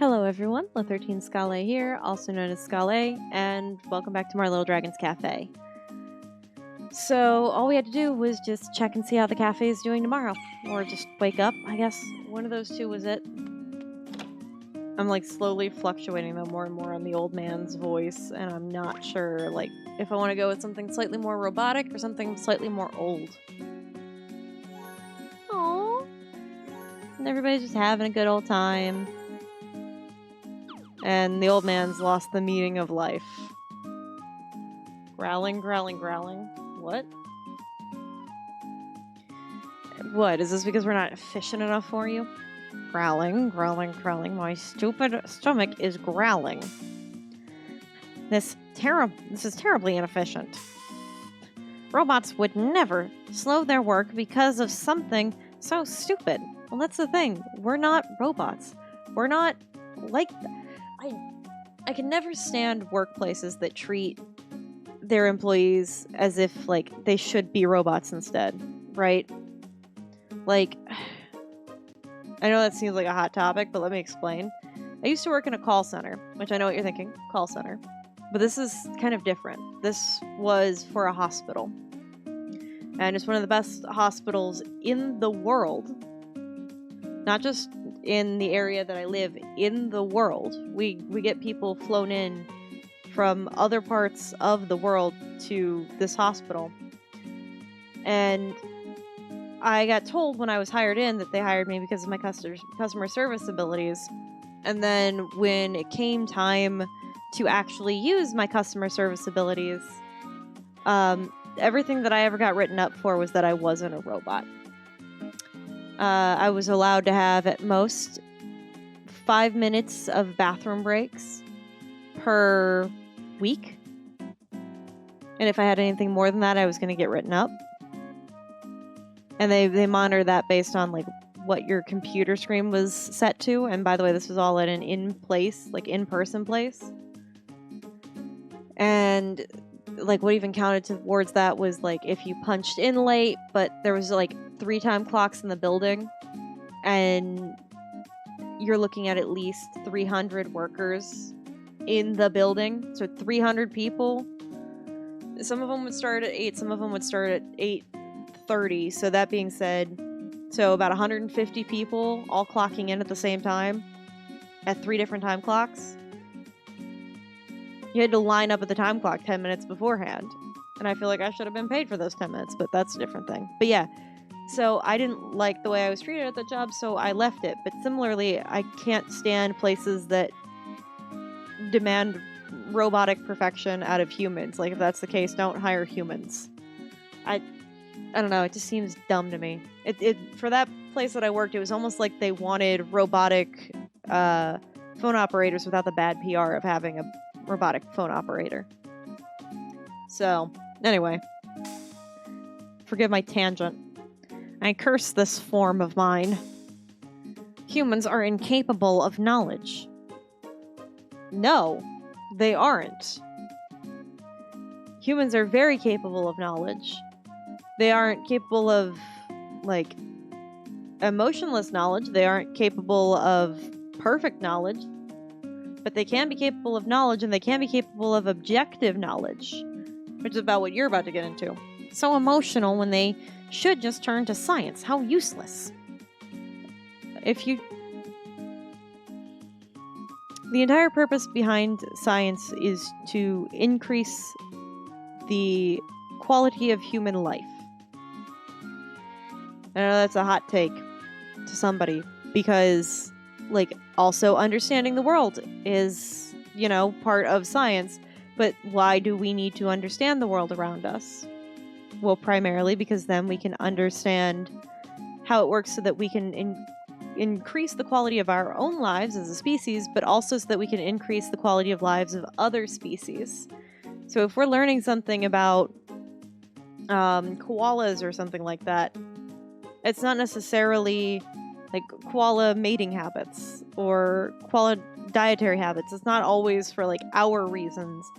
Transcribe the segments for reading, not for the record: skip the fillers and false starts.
Hello everyone, La13 Scale here, also known as Scale, and welcome back to my Little Dragons Cafe. So, all we had to do was just check and see how the cafe is doing tomorrow. Or just wake up, I guess. One of those two was it. I'm slowly fluctuating though more and more on the old man's voice, and I'm not sure if I want to go with something slightly more robotic or something slightly more old. Aww. And everybody's just having a good old time. And the old man's lost the meaning of life. Growling, growling, growling. What? What? Is this because we're not efficient enough for you? Growling, growling, growling. My stupid stomach is growling. This is terribly inefficient. Robots would never slow their work because of something so stupid. Well, that's the thing. We're not robots. We're not like that. I can never stand workplaces that treat their employees as if they should be robots instead, right? I know that seems like a hot topic, but let me explain. I used to work in a call center, which I know what you're thinking, call center. But this is kind of different. This was for a hospital. And it's one of the best hospitals in the world. Not just in the area that I live, in the world. We get people flown in from other parts of the world to this hospital. And I got told when I was hired in that they hired me because of my customer service abilities. And then when it came time to actually use my customer service abilities, everything that I ever got written up for was that I wasn't a robot. I was allowed to have at most 5 minutes of bathroom breaks per week. And if I had anything more than that, I was going to get written up. And they monitor that based on what your computer screen was set to. And by the way, this was all at an in-person place. And what even counted towards that was if you punched in late, but there was 3 time clocks in the building, and you're looking at least 300 workers in the building. So 300 people. Some of them would start at 8, some of them would start at 8:30. So that being said, about 150 people all clocking in at the same time at 3 different time clocks. You had to line up at the time clock 10 minutes beforehand. And I feel like I should have been paid for those 10 minutes, but that's a different thing. But yeah, so I didn't like the way I was treated at the job, so I left it. But similarly, I can't stand places that demand robotic perfection out of humans. If that's the case, don't hire humans. I don't know, it just seems dumb to me. For that place that I worked, it was almost like they wanted robotic phone operators without the bad PR of having a robotic phone operator. So, anyway. Forgive my tangent. I curse this form of mine. Humans are incapable of knowledge. No, they aren't. Humans are very capable of knowledge. They aren't capable of, emotionless knowledge. They aren't capable of perfect knowledge. But they can be capable of knowledge, and they can be capable of objective knowledge, which is about what you're about to get into. So emotional when they should just turn to science. How useless. The entire purpose behind science is to increase the quality of human life. I know that's a hot take to somebody, because also understanding the world is, part of science. But why do we need to understand the world around us? Well, primarily because then we can understand how it works so that we can increase the quality of our own lives as a species, but also so that we can increase the quality of lives of other species. So if we're learning something about koalas or something like that, it's not necessarily koala mating habits or koala dietary habits. It's not always for our reasons.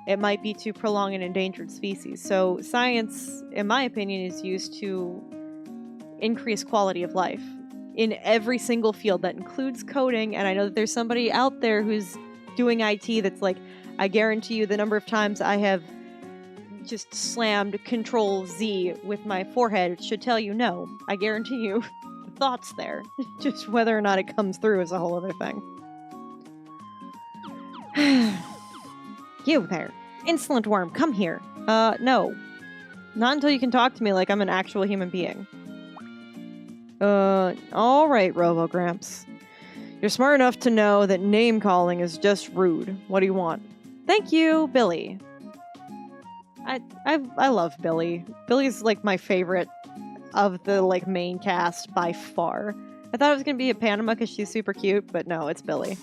It might be to prolong an endangered species. So science, in my opinion, is used to increase quality of life. in every single field. That includes coding, and I know that there's somebody out there who's doing IT that's like, I guarantee you the number of times I have just slammed Control Z with my forehead should tell you no. I guarantee you the thought's there. Just whether or not it comes through is a whole other thing. You there. Insolent worm, come here. No. Not until you can talk to me like I'm an actual human being. Alright, Robo-Gramps. You're smart enough to know that name-calling is just rude. What do you want? Thank you, Billy. I love Billy. Billy's, like, my favorite of the, like, main cast by far. I thought it was gonna be a Panama because she's super cute, but no, it's Billy.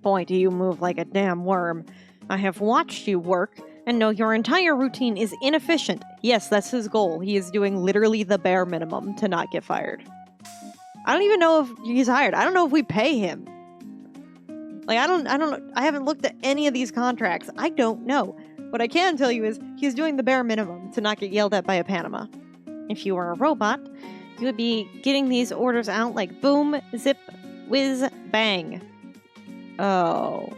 Boy, do you move like a damn worm. I have watched you work and know your entire routine is inefficient. Yes, that's his goal. He is doing literally the bare minimum to not get fired. I don't even know if he's hired. I don't know if we pay him. Like, I haven't looked at any of these contracts. I don't know. What I can tell you is he's doing the bare minimum to not get yelled at by a Panama. If you were a robot, you would be getting these orders out like boom, zip, whiz, bang. Oh.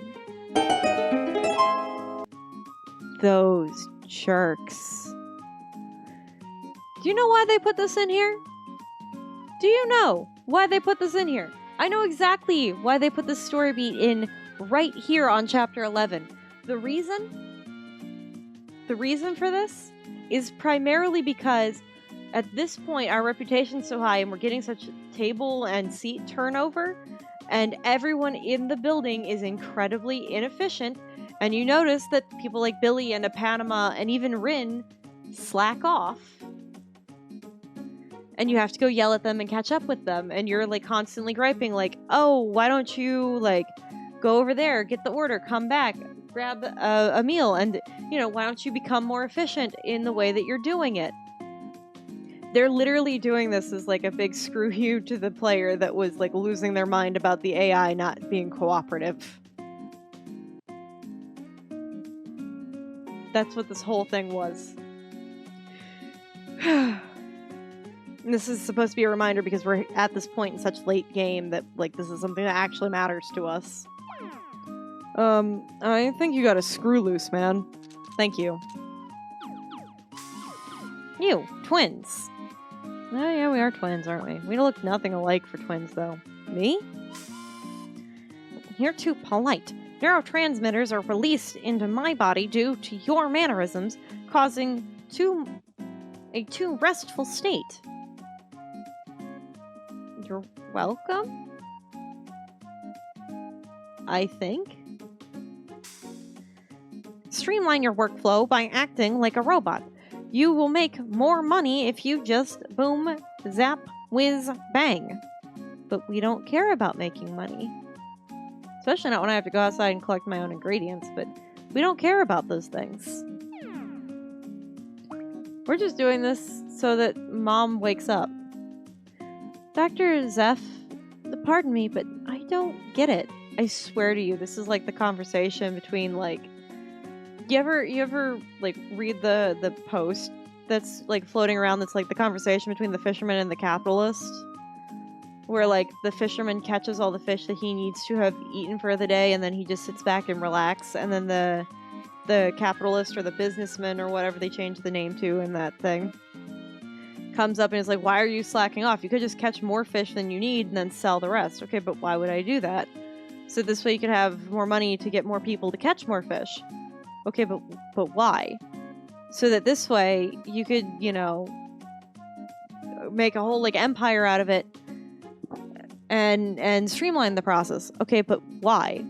Those jerks. Do you know why they put this in here? Do you know why they put this in here? I know exactly why they put this story beat in right here on chapter 11. The reason for this is primarily because at this point our reputation's so high and we're getting such table and seat turnover, and everyone in the building is incredibly inefficient, and you notice that people like Billy and a Panama and even Rin slack off, and you have to go yell at them and catch up with them, and you're like constantly griping like, oh, why don't you like go over there, get the order, come back, grab a meal, and why don't you become more efficient in the way that you're doing it? They're literally doing this as like a big screw you to the player that was like losing their mind about the AI not being cooperative. That's what this whole thing was. This is supposed to be a reminder because we're at this point in such late game that like this is something that actually matters to us. I think you got a screw loose, man. Thank you. You, twins. Oh yeah, we are twins, aren't we? We look nothing alike for twins, though. Me? You're too polite. Neurotransmitters are released into my body due to your mannerisms, causing a too restful state. You're welcome? I think. Streamline your workflow by acting like a robot. You will make more money if you just boom, zap, whiz, bang. But we don't care about making money. Especially not when I have to go outside and collect my own ingredients, but we don't care about those things. We're just doing this so that Mom wakes up. Dr. Zeph, pardon me, but I don't get it. I swear to you, this is like the conversation between like you ever like read the post that's like floating around that's like the conversation between the fisherman and the capitalist, where like the fisherman catches all the fish that he needs to have eaten for the day and then he just sits back and relax, and then the capitalist or the businessman or whatever they changed the name to in that thing comes up and is like, why are you slacking off? You could just catch more fish than you need and then sell the rest. Okay, but why would I do that? So this way you could have more money to get more people to catch more fish. Okay, but why? So that this way you could, make a whole like empire out of it and streamline the process. Okay, but why?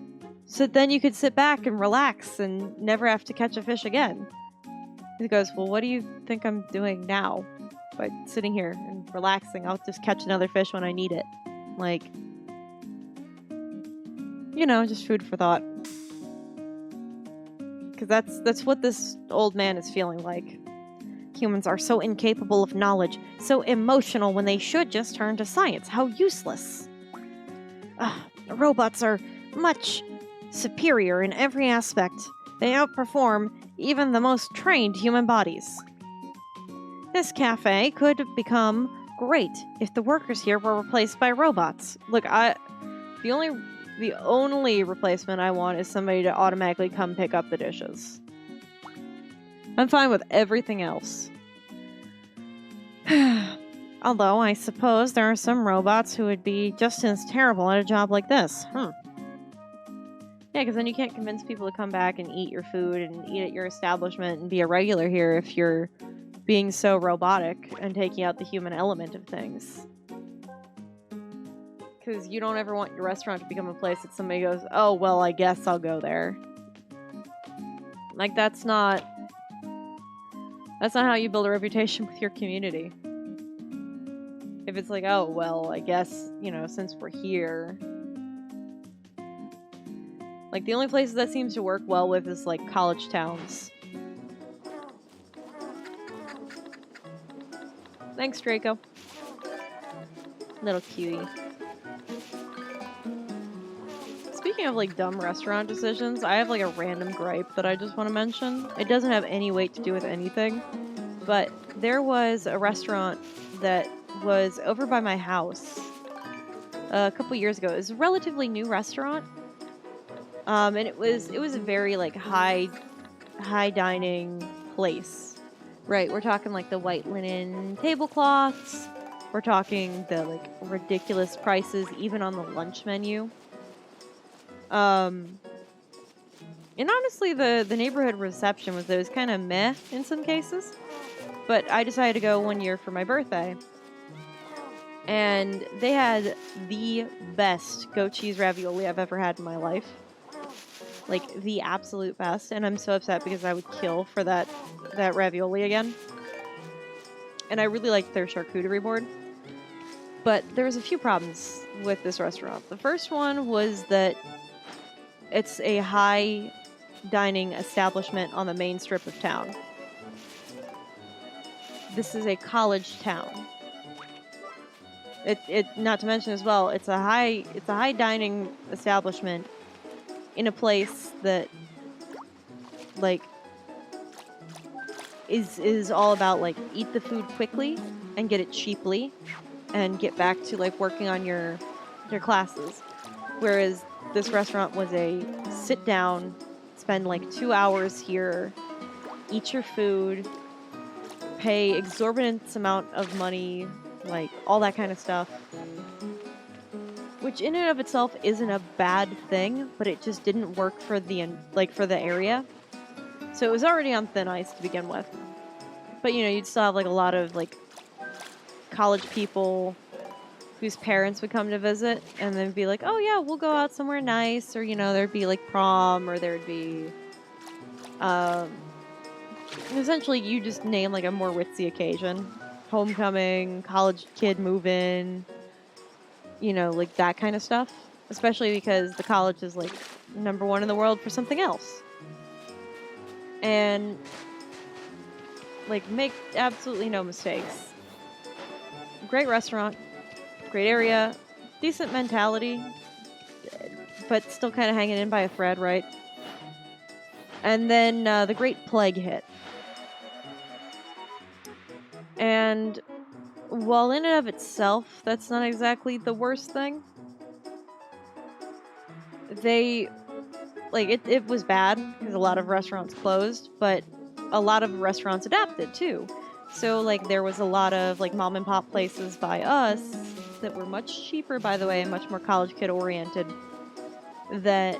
So then you could sit back and relax and never have to catch a fish again. He goes, well, what do you think I'm doing now? By sitting here and relaxing, I'll just catch another fish when I need it. Like, just food for thought. Because that's what this old man is feeling like. Humans are so incapable of knowledge, so emotional when they should just turn to science. How useless. Robots are much superior in every aspect. They outperform even the most trained human bodies. This cafe could become great if the workers here were replaced by robots. Look, the only replacement I want is somebody to automatically come pick up the dishes. I'm fine with everything else. Although, I suppose there are some robots who would be just as terrible at a job like this. Yeah, because then you can't convince people to come back and eat your food and eat at your establishment and be a regular here if you're being so robotic and taking out the human element of things. Because you don't ever want your restaurant to become a place that somebody goes, oh, well, I guess I'll go there. Like, that's not how you build a reputation with your community. If it's like, oh, well, I guess, since we're here. Like, the only places that seems to work well with is, like, college towns. Thanks, Draco. Little cutie. Speaking of, like, dumb restaurant decisions, I have, like, a random gripe that I just want to mention. It doesn't have any weight to do with anything, but there was a restaurant that was over by my house a couple years ago. It was a relatively new restaurant, and it was a very, like, high dining place. Right, we're talking, like, the white linen tablecloths. We're talking the, like, ridiculous prices even on the lunch menu. And honestly, the neighborhood reception was kind of meh in some cases. But I decided to go one year for my birthday. And they had the best goat cheese ravioli I've ever had in my life. Like, the absolute best. And I'm so upset because I would kill for that ravioli again. And I really liked their charcuterie board. But there was a few problems with this restaurant. The first one was that it's a high dining establishment on the main strip of town. This is a college town. It not to mention as well, it's a high dining establishment in a place that, like, is all about, like, eat the food quickly and get it cheaply and get back to, like, working on your classes. Whereas this restaurant was a sit down, spend like 2 hours here, eat your food, pay exorbitant amount of money, like all that kind of stuff. Which in and of itself isn't a bad thing, but it just didn't work for the area. So it was already on thin ice to begin with. But you'd still have like a lot of like college people whose parents would come to visit and then be like, oh yeah, we'll go out somewhere nice, or there'd be like prom, or there'd be essentially you just name like a more ritzy occasion. Homecoming, college kid move-in, like that kind of stuff. Especially because the college is like #1 in the world for something else. And like, make absolutely no mistakes. Great restaurant, great area, decent mentality, but still kind of hanging in by a thread, right? And then the Great Plague hit. And while in and of itself, that's not exactly the worst thing. It was bad because a lot of restaurants closed, but a lot of restaurants adapted too. So, like, there was a lot of, like, mom and pop places by us that were much cheaper, by the way, and much more college kid oriented, that,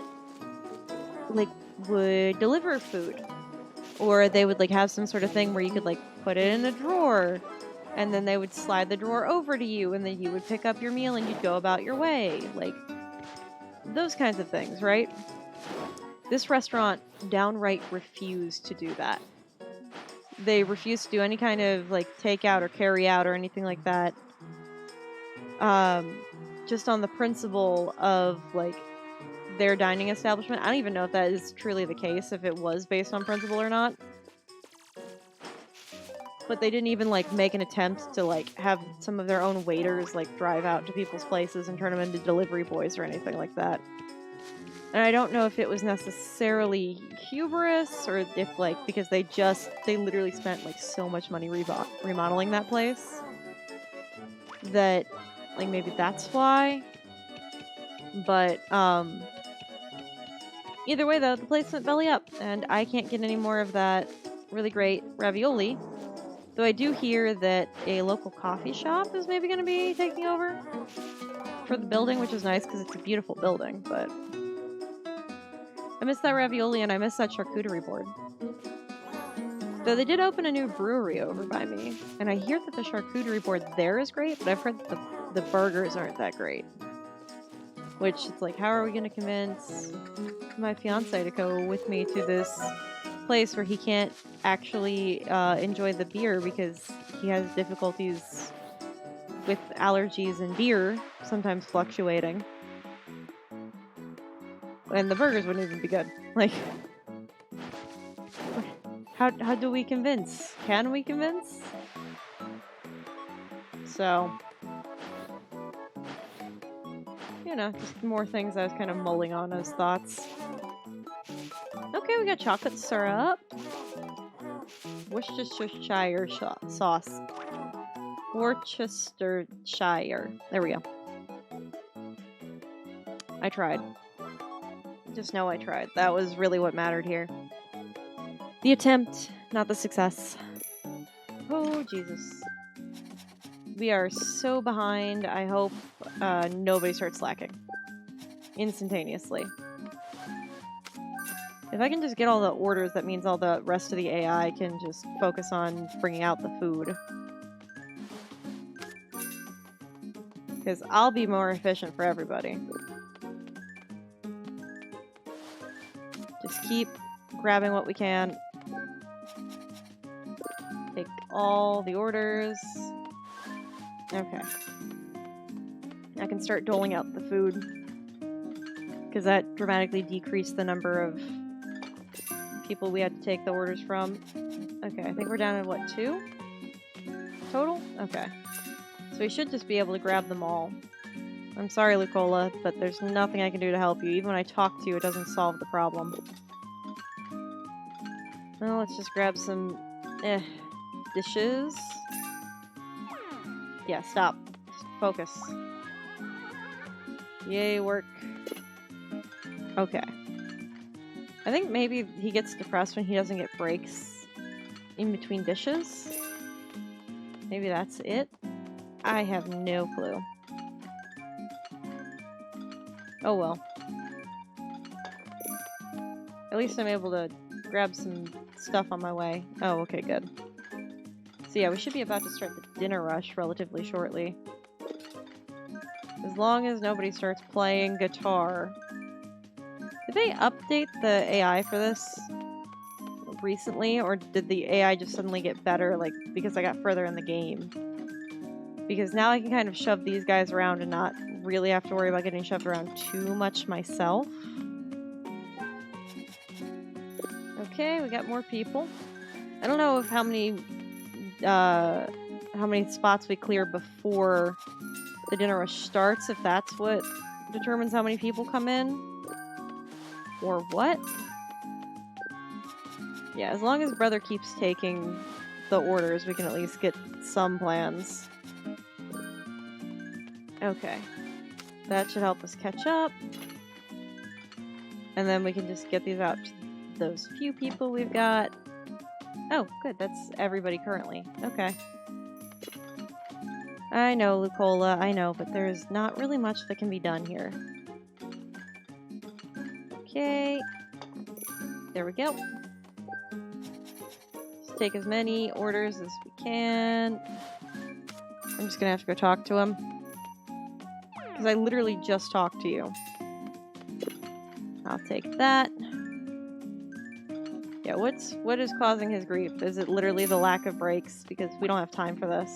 like, would deliver food. Or they would, like, have some sort of thing where you could, like, put it in a drawer, and then they would slide the drawer over to you, and then you would pick up your meal and you'd go about your way. Like, those kinds of things, right? This restaurant downright refused to do that. They refused to do any kind of, like, takeout or carry out or anything like that. Just on the principle of, like, their dining establishment. I don't even know if that is truly the case, if it was based on principle or not. But they didn't even, like, make an attempt to, like, have some of their own waiters, like, drive out to people's places and turn them into delivery boys or anything like that. And I don't know if it was necessarily hubris or if, like, because they literally spent, like, so much money remodeling that place. that, like, maybe that's why. But, either way, though, the place went belly up, and I can't get any more of that really great ravioli. Though I do hear that a local coffee shop is maybe going to be taking over for the building, which is nice because it's a beautiful building, but I miss that ravioli and I miss that charcuterie board. Though they did open a new brewery over by me, and I hear that the charcuterie board there is great, but I've heard that the burgers aren't that great. Which, it's like, how are we going to convince my fiance to go with me to this place where he can't actually enjoy the beer because he has difficulties with allergies and beer sometimes fluctuating? And the burgers wouldn't even be good. Like, how do we convince? Can we convince? So, you know, just more things I was kind of mulling on as thoughts. Okay, we got chocolate syrup. Worcestershire sauce. Worcestershire. There we go. I tried. Just know I tried. That was really what mattered here. The attempt, not the success. Oh, Jesus. We are so behind. I hope nobody starts slacking. Instantaneously. If I can just get all the orders, that means all the rest of the AI can just focus on bringing out the food. Because I'll be more efficient for everybody. Just keep grabbing what we can. Take all the orders. Okay. I can start doling out the food. Because that dramatically decreased the number of people we had to take the orders from. Okay, I think we're down to what, 2? Total? Okay. So we should just be able to grab them all. I'm sorry, Lucola, but there's nothing I can do to help you. Even when I talk to you, it doesn't solve the problem. Well, let's just grab some dishes. Yeah, stop. Just focus. Yay, work. Okay. I think maybe he gets depressed when he doesn't get breaks in between dishes. Maybe that's it. I have no clue. Oh well. At least I'm able to grab some stuff on my way. Oh, okay, good. So yeah, we should be about to start the dinner rush relatively shortly. As long as nobody starts playing guitar. Did they update the AI for this recently, or did the AI just suddenly get better, like, because I got further in the game? Because now I can kind of shove these guys around and not really have to worry about getting shoved around too much myself. Okay, we got more people. I don't know how many spots we clear before the dinner rush starts, if that's what determines how many people come in. Or what? Yeah, as long as brother keeps taking the orders, we can at least get some plans. Okay. That should help us catch up. And then we can just get these out to those few people we've got. Oh, good. That's everybody currently. Okay. I know, Lucola, I know, but there's not really much that can be done here. Okay. There we go. Just take as many orders as we can. I'm just gonna have to go talk to him. Because I literally just talked to you. I'll take that. Yeah, what is causing his grief? Is it literally the lack of breaks? Because we don't have time for this.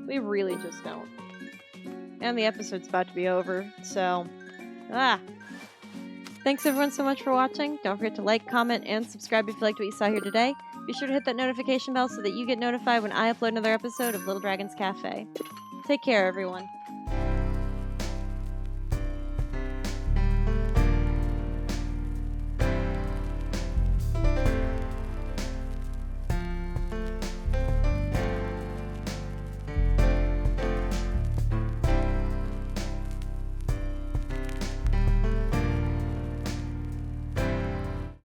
We really just don't. And the episode's about to be over, so... Thanks everyone so much for watching. Don't forget to like, comment, and subscribe if you liked what you saw here today. Be sure to hit that notification bell so that you get notified when I upload another episode of Little Dragon's Cafe. Take care, everyone.